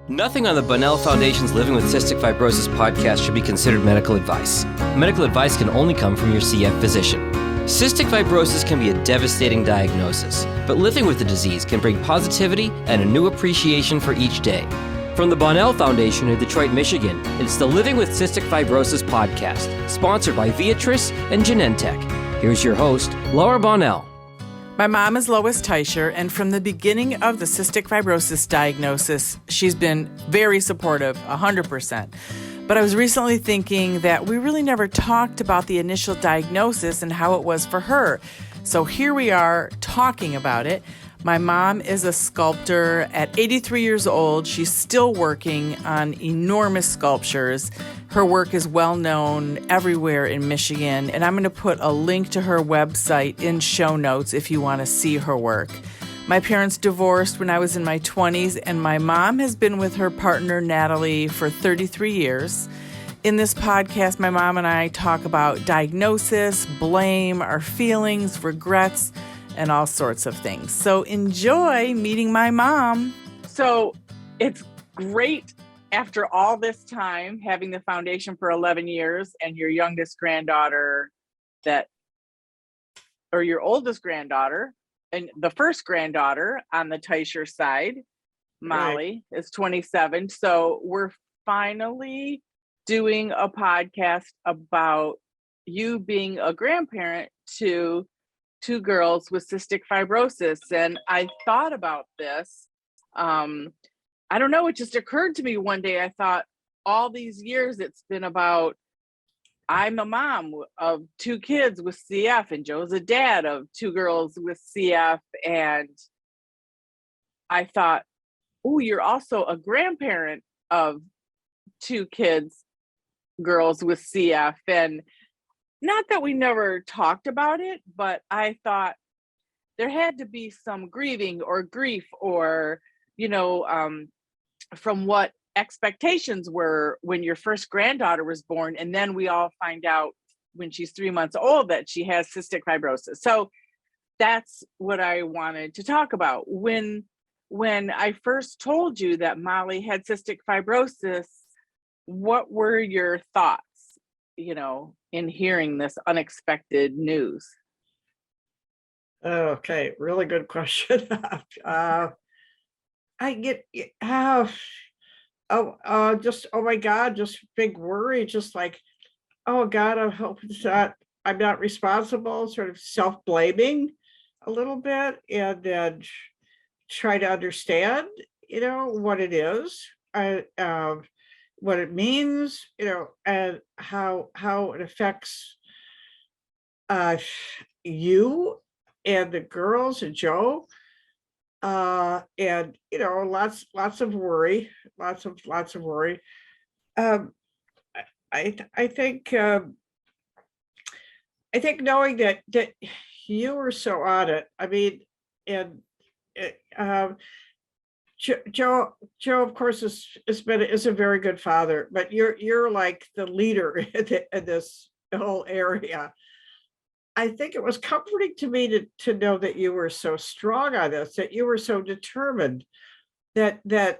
Nothing on the Bonnell Foundation's Living with Cystic Fibrosis podcast should be considered medical advice. Medical advice can only come from your CF physician. Cystic fibrosis can be a devastating diagnosis, but living with the disease can bring positivity and a new appreciation for each day. From the Bonnell Foundation in Detroit, Michigan, it's the Living with Cystic Fibrosis podcast, sponsored by Viatris and Genentech. Here's your host, Laura Bonnell. My mom is Lois Teicher, and from the beginning of the cystic fibrosis diagnosis, she's been very supportive, 100%. But I was recently thinking that we really never talked about the initial diagnosis and how it was for her. So here we are talking about it. My mom is a sculptor. At 83 years old, she's still working on enormous sculptures. Her work is well known everywhere in Michigan, and I'm going to put a link to her website in show notes if you want to see her work. My parents divorced when I was in my 20s, and my mom has been with her partner, Natalie, for 33 years. In this podcast, my mom and I talk about diagnosis, blame, our feelings, regrets, and all sorts of things. So enjoy meeting my mom. So it's great after all this time, having the foundation for 11 years and your youngest granddaughter or your oldest granddaughter, and the first granddaughter on the Teicher side, Molly, is 27. So we're finally doing a podcast about you being a grandparent to two girls with cystic fibrosis. And I thought about this. I don't know, it just occurred to me one day. I thought all these years it's been about, I'm a mom of two kids with CF, and Joe's a dad of two girls with CF. And I thought, oh, you're also a grandparent of two girls with CF. And not that we never talked about it, but I thought there had to be some grieving or grief or, from what expectations were when your first granddaughter was born. And then we all find out when she's 3 months old that she has cystic fibrosis. So that's what I wanted to talk about. When I first told you that Molly had cystic fibrosis, what were your thoughts, in hearing this unexpected news? Okay, really good question. I get, just, oh my God, just big worry, just like, oh God, I hope I'm not responsible, sort of self-blaming a little bit, and then try to understand, what it is, what it means, and how it affects you and the girls and Joe. And lots of worry, lots of worry. I think knowing that you were so on it. I mean, and Joe, of course, is a very good father, but you're like the leader in this whole area. I think it was comforting to me to know that you were so strong on this, that you were so determined, that you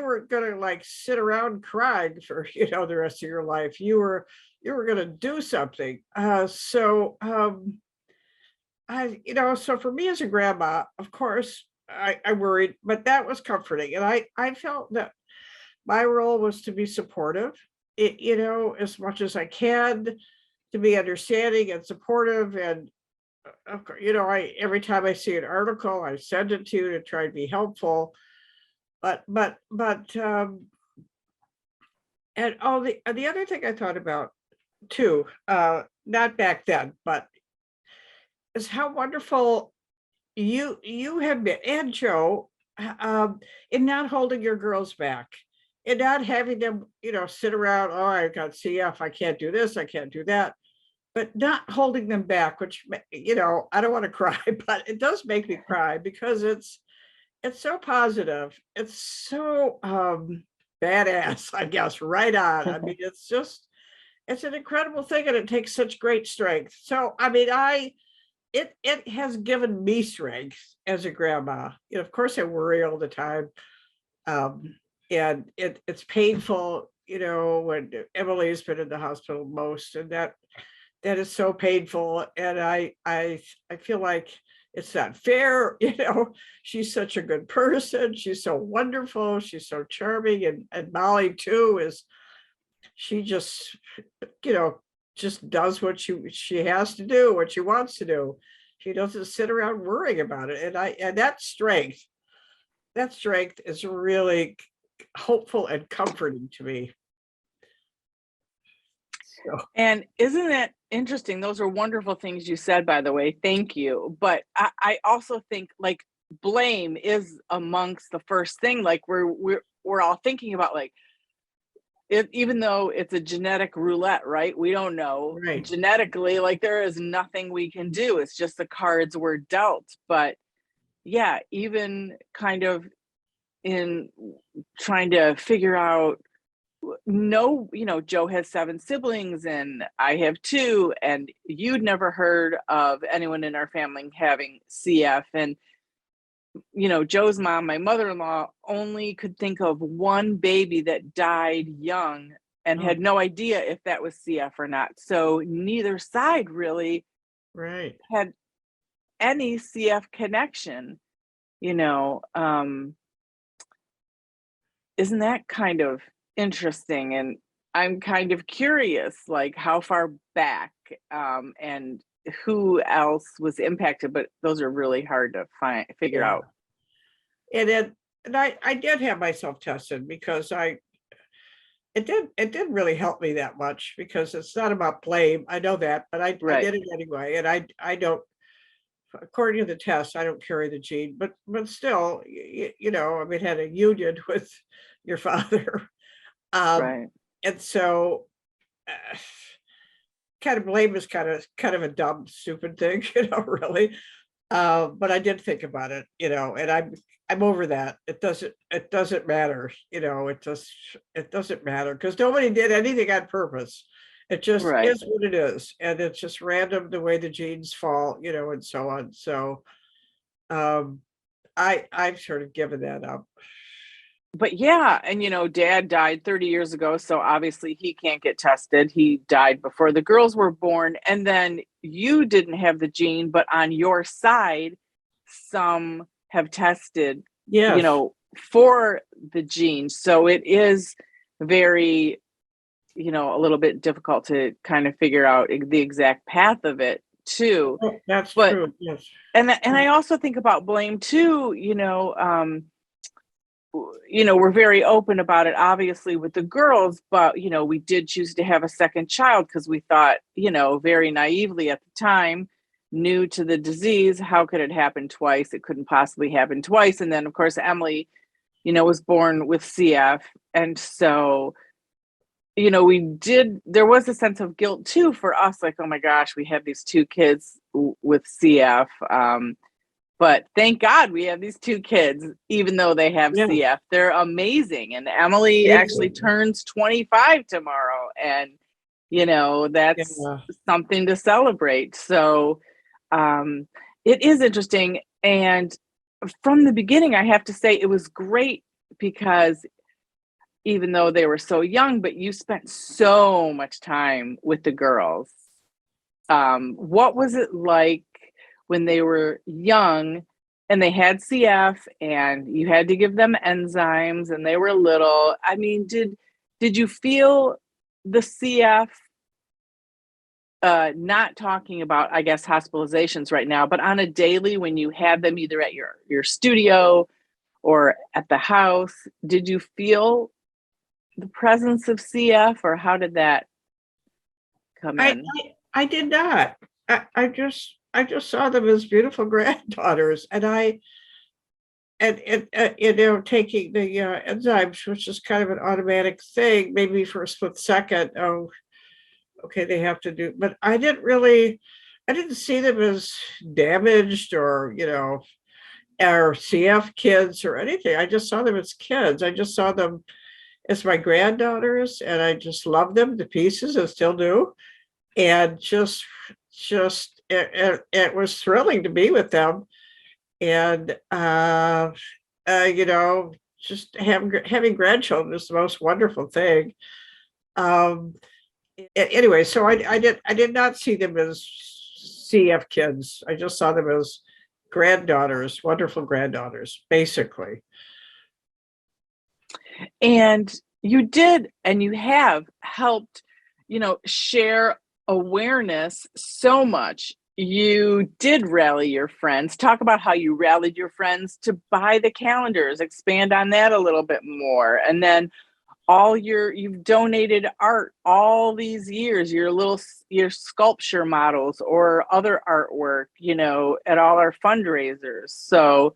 were going to like sit around crying for the rest of your life. You were going to do something. So for me as a grandma, of course, I worried, but that was comforting, and I felt that my role was to be supportive, as much as I can, to be understanding and supportive. And every time I see an article, I send it to you to try to be helpful. But and the other thing I thought about too, not back then, but is how wonderful you have been, and Joe, in not holding your girls back, and not having them, sit around, oh, I got CF, I can't do this, I can't do that, but not holding them back, which, I don't want to cry, but it does make me cry because it's so positive. It's so badass, I guess, right on. I mean, it's an incredible thing, and it takes such great strength. So, I mean, it has given me strength as a grandma. Of course I worry all the time, And it's painful, when Emily's been in the hospital most, and that is so painful. And I feel like it's not fair. She's such a good person. She's so wonderful. She's so charming. And Molly too she just, just does what she has to do, what she wants to do. She doesn't sit around worrying about it. And that strength is really hopeful and comforting to me. So. And isn't that interesting? Those are wonderful things you said, by the way. Thank you. But I also think like blame is amongst the first thing. Like we're all thinking about like, even though it's a genetic roulette, right? We don't know genetically, like there is nothing we can do. It's just the cards were dealt. But yeah, even kind of in trying to figure out, Joe has 7 siblings and I have 2, and you'd never heard of anyone in our family having CF. And Joe's mom, my mother-in-law, only could think of one baby that died young and had no idea if that was CF or not. So neither side really had any CF connection, isn't that kind of interesting? And I'm kind of curious, like how far back and who else was impacted, but those are really hard to figure out. And I did have myself tested because it didn't really help me that much, because it's not about blame. I know that, but I did it anyway. And I don't, according to the test, I don't carry the gene, but still, had a union with your father. And so kind of blame is kind of a dumb, stupid thing, really. But I did think about it, and I'm over that. It doesn't matter, it doesn't matter, because nobody did anything on purpose. It just is what it is, and it's just random the way the genes fall, and so on. So I've sort of given that up. But yeah, and Dad died 30 years ago, so obviously he can't get tested. He died before the girls were born, and then you didn't have the gene, but on your side, some have tested, for the gene. So it is very, a little bit difficult to kind of figure out the exact path of it too. That's true. Yes. And I also think about blame too, we're very open about it, obviously, with the girls, but, we did choose to have a second child because we thought, very naively at the time, new to the disease, how could it happen twice? It couldn't possibly happen twice. And then, of course, Emily, was born with CF. And so, there was a sense of guilt too for us, like, oh my gosh, we have these 2 kids with CF. But thank God we have these 2 kids, even though they have CF. They're amazing. And Emily actually turns 25 tomorrow. And, that's something to celebrate. So it is interesting. And from the beginning, I have to say it was great, because even though they were so young, but you spent so much time with the girls. What was it like when they were young and they had CF and you had to give them enzymes and they were little? I mean, did you feel the CF, not talking about, I guess, hospitalizations right now, but on a daily, when you had them either at your studio or at the house, did you feel the presence of CF, or how did that come in? I did not. I just saw them as beautiful granddaughters, and taking the enzymes, which is kind of an automatic thing, maybe for a split second. Oh, okay, they have to do, but I didn't see them as damaged or CF kids or anything. I just saw them as kids. I just saw them as my granddaughters, and I just love them to pieces and still do. And just it was thrilling to be with them. And just having grandchildren is the most wonderful thing. Anyway, so I did not see them as CF kids. I just saw them as granddaughters, wonderful granddaughters, basically. And you did, and you have helped, share awareness so much. You did rally your friends. Talk about how you rallied your friends to buy the calendars. Expand on that a little bit more. And then you've donated art all these years, your sculpture models or other artwork, at all our fundraisers. So,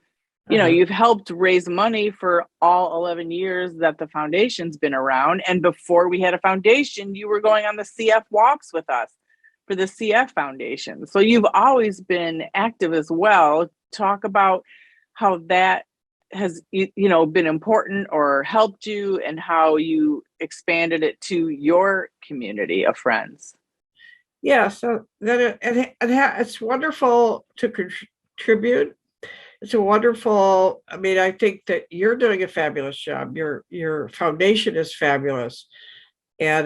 you've helped raise money for all 11 years that the foundation's been around. And before we had a foundation, you were going on the CF walks with us for the CF Foundation. So you've always been active as well. Talk about how that has, been important or helped you, and how you expanded it to your community of friends. Yeah, so then it's wonderful to contribute. It's a wonderful, I think that you're doing a fabulous job. Your foundation is fabulous. And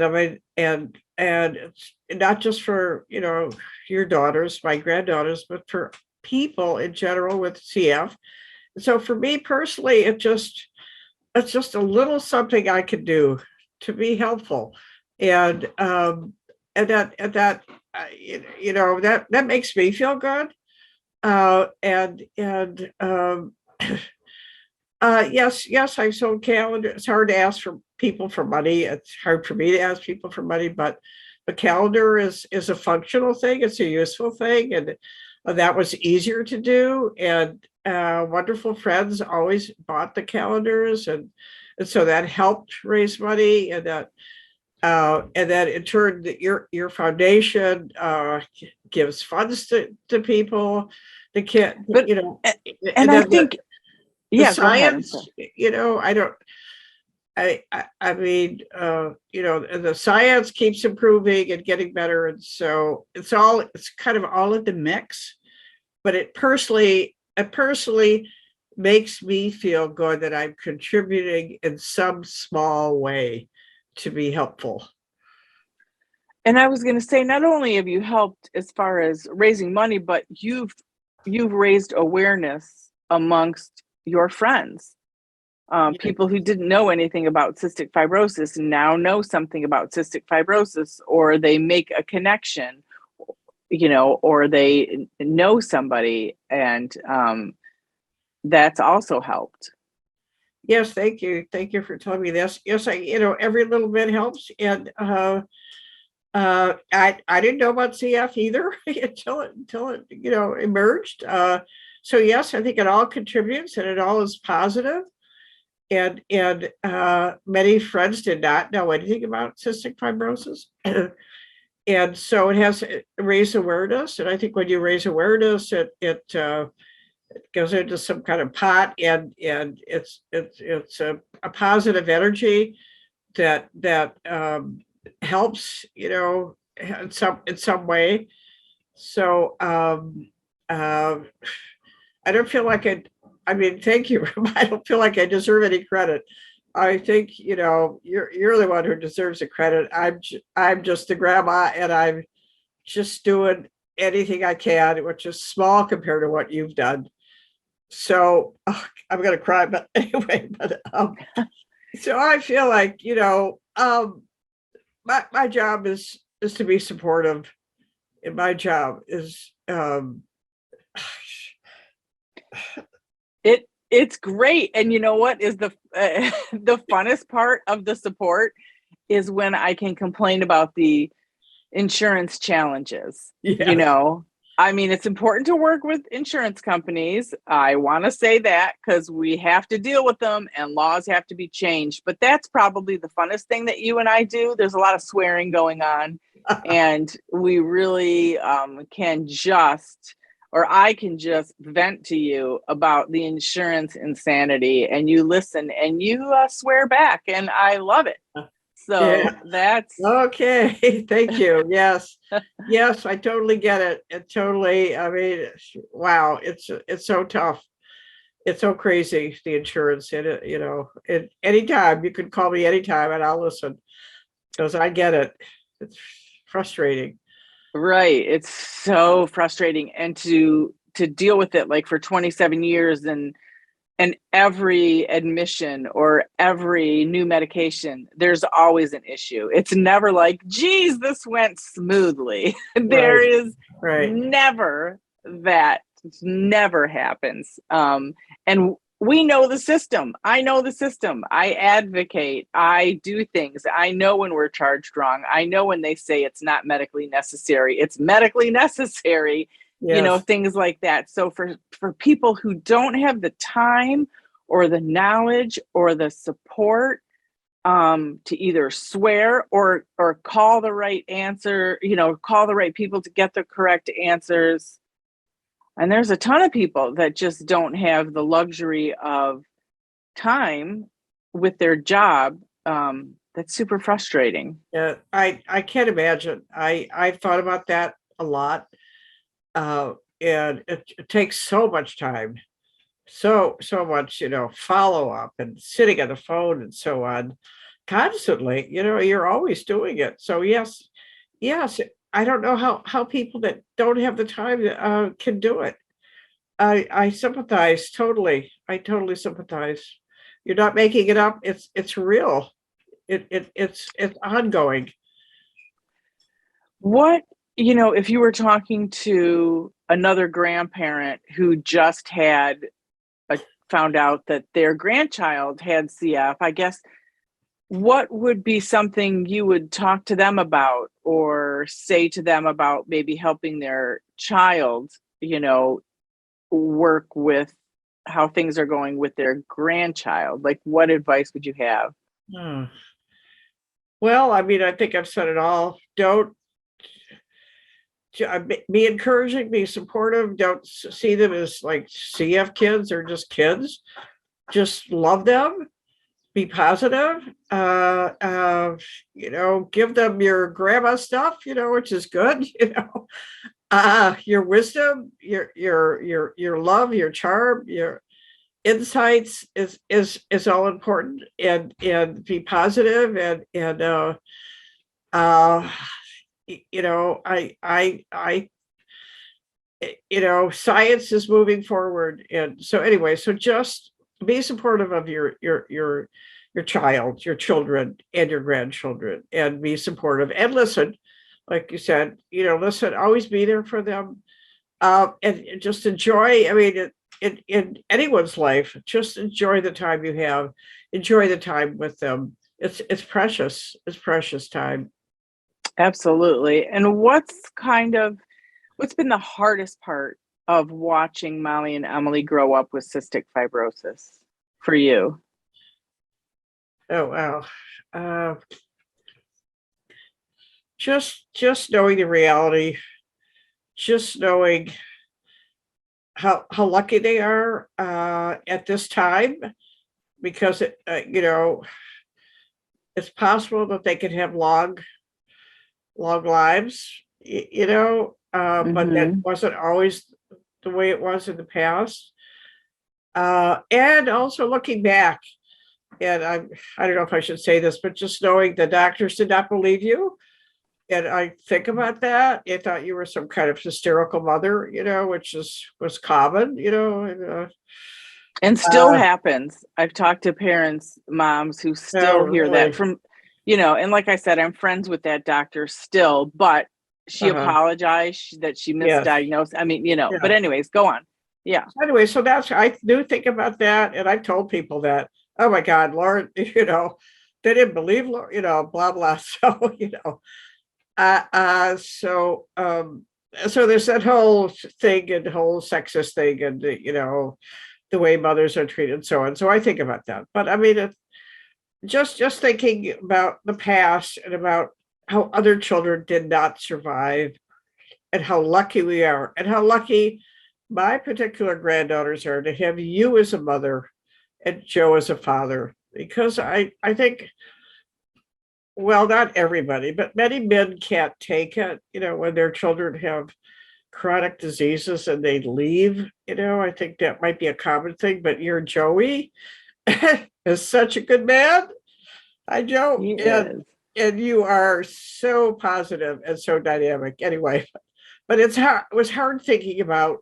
and it's not just for, your daughters, my granddaughters, but for people in general with CF. So for me personally, it's just a little something I can do to be helpful. And that makes me feel good. Yes, I sold calendars. It's hard to ask for people for money. It's hard for me to ask people for money, but the calendar is a functional thing. It's a useful thing, and that was easier to do. And wonderful friends always bought the calendars, and so that helped raise money, and then in turn, your foundation gives funds to people. The kid, But, and I think, the science, the science keeps improving and getting better, and so it's kind of all in the mix. But it personally makes me feel good that I'm contributing in some small way to be helpful. And I was going to say, not only have you helped as far as raising money, but you've raised awareness amongst your friends. People who didn't know anything about cystic fibrosis now know something about cystic fibrosis, or they make a connection, or they know somebody, and that's also helped. Yes, thank you for telling me this. Yes, every little bit helps, and I didn't know about CF either until it emerged. So yes, I think it all contributes, and it all is positive. And many friends did not know anything about cystic fibrosis. And so it has raised awareness. And I think when you raise awareness, it goes into some kind of pot, and it's a positive energy that helps, in some way. So I don't feel like thank you. I don't feel like I deserve any credit. I think, you're the one who deserves the credit. I'm just the grandma, and I'm just doing anything I can, which is small compared to what you've done. So I'm going to cry, but anyway, so I feel like, my job is to be supportive, and my job is, it's great. And you know what is the funnest part of the support is when I can complain about the insurance challenges. Yeah. It's important to work with insurance companies. I want to say that because we have to deal with them and laws have to be changed. But that's probably the funnest thing that you and I do. There's a lot of swearing going on, and we really I can just vent to you about the insurance insanity, and you listen and you swear back, and I love it. So yeah. That's okay. Thank you. Yes. Yes, I totally get it. It totally, wow, it's so tough. it's so crazy, the insurance, and anytime you can call me anytime and I'll listen, because I get it. It's frustrating. Right. It's so frustrating. And to deal with it like for 27 years and every admission or every new medication, there's always an issue. It's never like, geez, this went smoothly. There Right, is right. never that. It never happens. And we know the system. I know the system. I advocate. I do things. I know when we're charged wrong. I know when they say it's not medically necessary. It's medically necessary, Yes. things like that. So for people who don't have the time or the knowledge or the support to either swear or call the right answer, call the right people to get the correct answers. And there's a ton of people that just don't have the luxury of time with their job. That's super frustrating. Yeah, I can't imagine. I thought about that a lot. And it takes so much time, so much, follow up and sitting on the phone and so on constantly. You're always doing it. So yes, I don't know how people that don't have the time can do it. I sympathize totally. I totally sympathize. You're not making it up. It's real. It's ongoing. What, if you were talking to another grandparent who just found out that their grandchild had CF, I guess, what would be something you would talk to them about or say to them about maybe helping their child, work with how things are going with their grandchild? Like, what advice would you have? Hmm. Well, I mean, I think I've said it all. Don't be encouraging, be supportive. Don't see them as like CF kids or just kids. Just love them. Be positive. Give them your grandma stuff, which is good. Your wisdom, your love, your charm, your insights is all important, and be positive, and I science is moving forward, and so anyway, so just be supportive of your child, your children, and your grandchildren, and be supportive and listen, like you said, listen, always be there for them, and just enjoy. I mean, in anyone's life, just enjoy the time you have, enjoy the time with them. It's precious. It's precious time. Absolutely. And what's been the hardest part of watching Molly and Emily grow up with cystic fibrosis for you? Oh wow. Uh, just knowing the reality, just knowing how lucky they are at this time, because it's possible that they could have long lives, but that wasn't always the way it was in the past. And also looking back, and I don't know if I should say this, but just knowing the doctors did not believe you. And I think about that. They thought you were some kind of hysterical mother, which was common, and still happens. I've talked to moms who still hear really? that from, and like I said, I'm friends with that doctor still, but she apologized that she misdiagnosed. Yes. I mean, but anyways, go on. Yeah. Anyway, so I do think about that. And I've told people that, oh my God, Lauren, they didn't believe, blah, blah. So, so there's that whole thing and whole sexist thing, and the way mothers are treated and so on. So I think about that. But I mean, just thinking about the past and about how other children did not survive, and how lucky we are, and how lucky my particular granddaughters are to have you as a mother and Joe as a father. Because I think, well, not everybody, but many men can't take it, when their children have chronic diseases and they leave, I think that might be a common thing, but your Joey is such a good man. Hi, Joe. He And is. and you are so positive and so dynamic. Anyway, but it was hard thinking about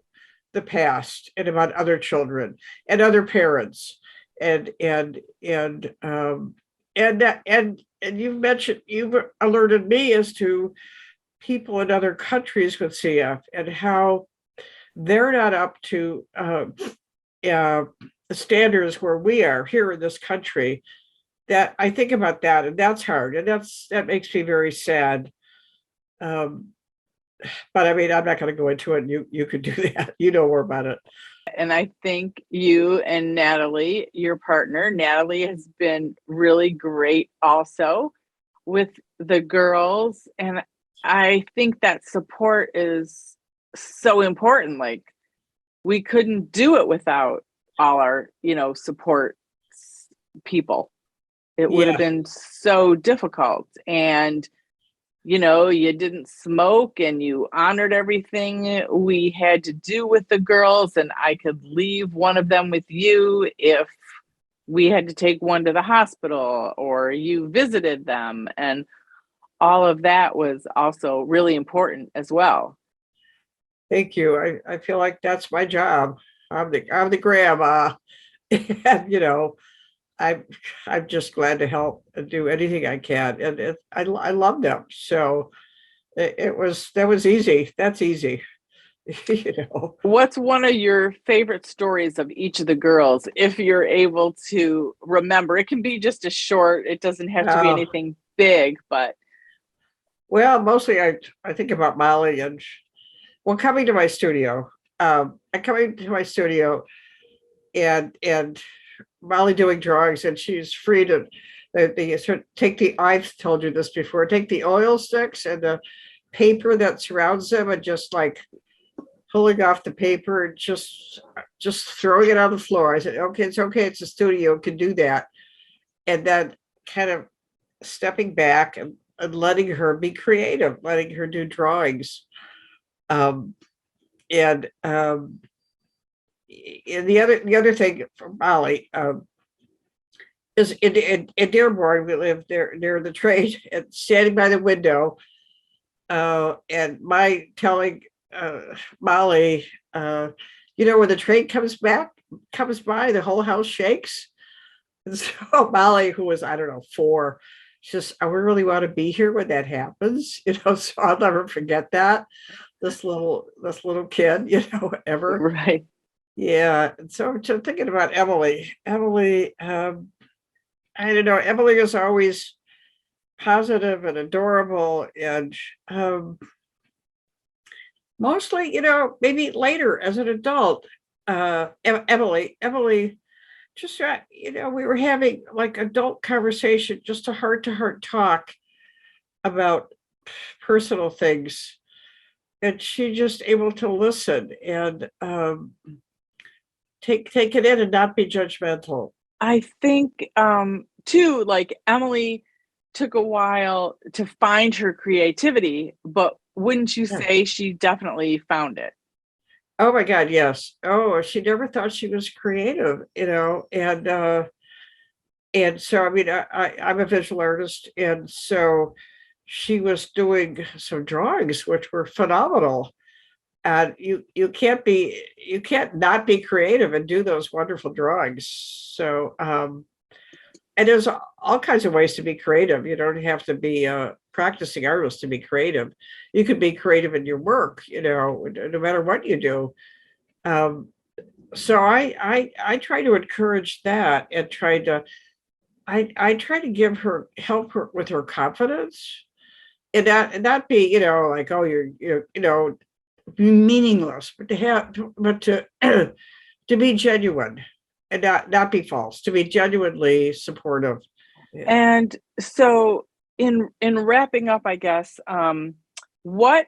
the past and about other children and other parents and you've alerted me as to people in other countries with CF and how they're not up to the standards where we are here in this country. That I think about that, and that's hard, and that makes me very sad. But I mean, I'm not going to go into it. You could do that. You know more about it. And I think you and Natalie, your partner, Natalie, has been really great also with the girls. And I think that support is so important. Like, we couldn't do it without all our, support people. It would have been so difficult. And you didn't smoke and you honored everything we had to do with the girls, and I could leave one of them with you if we had to take one to the hospital or you visited them. And all of that was also really important as well. Thank you. I feel like that's my job. I'm the grandma. And I'm just glad to help and do anything I can. And I love them. So that was easy. That's easy. What's one of your favorite stories of each of the girls, if you're able to remember? It can be just a short, it doesn't have to be anything big, but. Well, mostly I think about Molly and, coming to my studio. And Molly doing drawings, and she's free to take I've told you this before, take the oil sticks and the paper that surrounds them and just like pulling off the paper and just throwing it on the floor. I said, okay, it's a studio, it can do that. And then kind of stepping back and letting her be creative, letting her do drawings. And the other thing for Molly is in Dearborn, we live there near the train, and standing by the window, and my telling Molly, when the train comes by, the whole house shakes. And so Molly, who was, I don't know, 4, she says, I really want to be here when that happens. So I'll never forget that. This little kid, ever. Right. Yeah. And so thinking about Emily, I don't know, Emily is always positive and adorable, and mostly, maybe later as an adult, Emily, just, we were having like adult conversation, just a heart-to-heart talk about personal things. And she just able to listen and take it in and not be judgmental. I think too, like, Emily took a while to find her creativity, but wouldn't you say she definitely found it? Oh my God, yes. Oh, she never thought she was creative, and so I mean, I'm a visual artist, and so she was doing some drawings which were phenomenal. And you can't not be creative and do those wonderful drawings. So and there's all kinds of ways to be creative. You don't have to be a practicing artist to be creative. You can be creative in your work, no matter what you do. So I try to encourage that, and I try to help her with her confidence, and not be, like, oh, you're meaningless, but to to be genuine and not be false, to be genuinely supportive. And so in wrapping up, I guess, what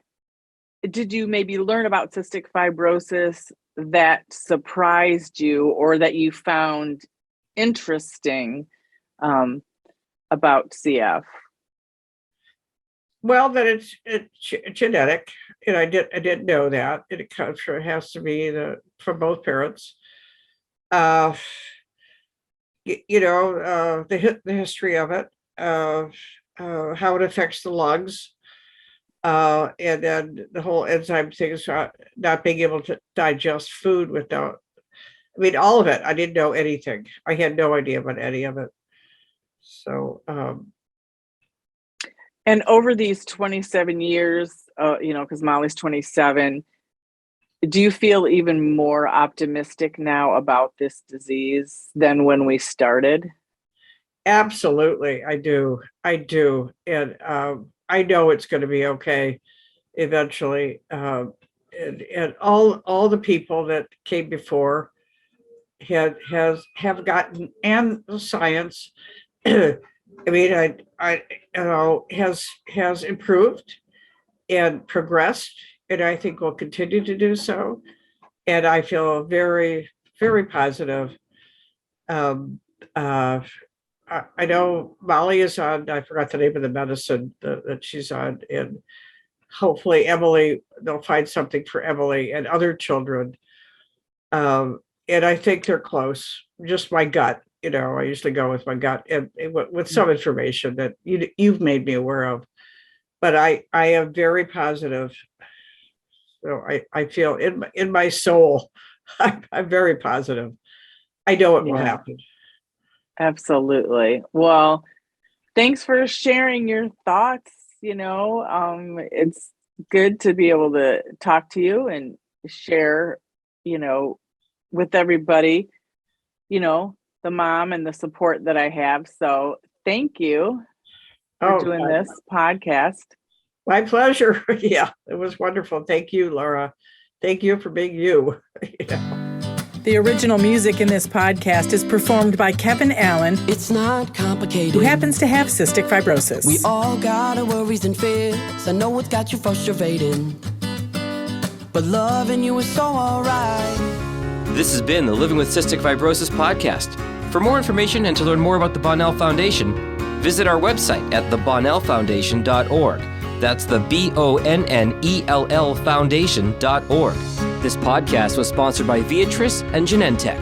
did you maybe learn about cystic fibrosis that surprised you or that you found interesting about CF? Well, that it's genetic, and I didn't know that. And it comes from, it has to be from both parents. Uh, the history of it, how it affects the lungs, and then the whole enzyme thing is not being able to digest food without. I mean, all of it. I didn't know anything. I had no idea about any of it. So, And over these 27 years, because Molly's 27, do you feel even more optimistic now about this disease than when we started? absolutely, I do. And I know it's going to be okay eventually. And all the people that came before have gotten, and the science, I mean, I has improved and progressed, and I think will continue to do so. And I feel very, very positive. I know Molly is on, I forgot the name of the medicine that she's on, and hopefully Emily, they'll find something for Emily and other children. And I think they're close. Just my gut, I usually go with my gut and with some information that you've made me aware of. But I am very positive. So I feel in my soul, I'm very positive. I know it will happen. Absolutely. Well, thanks for sharing your thoughts. It's good to be able to talk to you and share, with everybody, the mom and the support that I have. So thank you for doing this podcast. My pleasure. Yeah, it was wonderful. Thank you, Laura. Thank you for being you. The original music in this podcast is performed by Kevin Allen. It's not complicated. Who happens to have cystic fibrosis. We all got our worries and fears. I know it's got you frustrating, but loving you is so alright. This has been the Living with Cystic Fibrosis podcast. For more information and to learn more about the Bonnell Foundation, visit our website at thebonnellfoundation.org. That's the BONNELL Foundation.org. This podcast was sponsored by Beatrice and Genentech.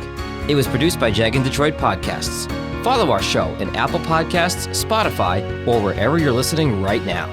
It was produced by Jag and Detroit Podcasts. Follow our show in Apple Podcasts, Spotify, or wherever you're listening right now.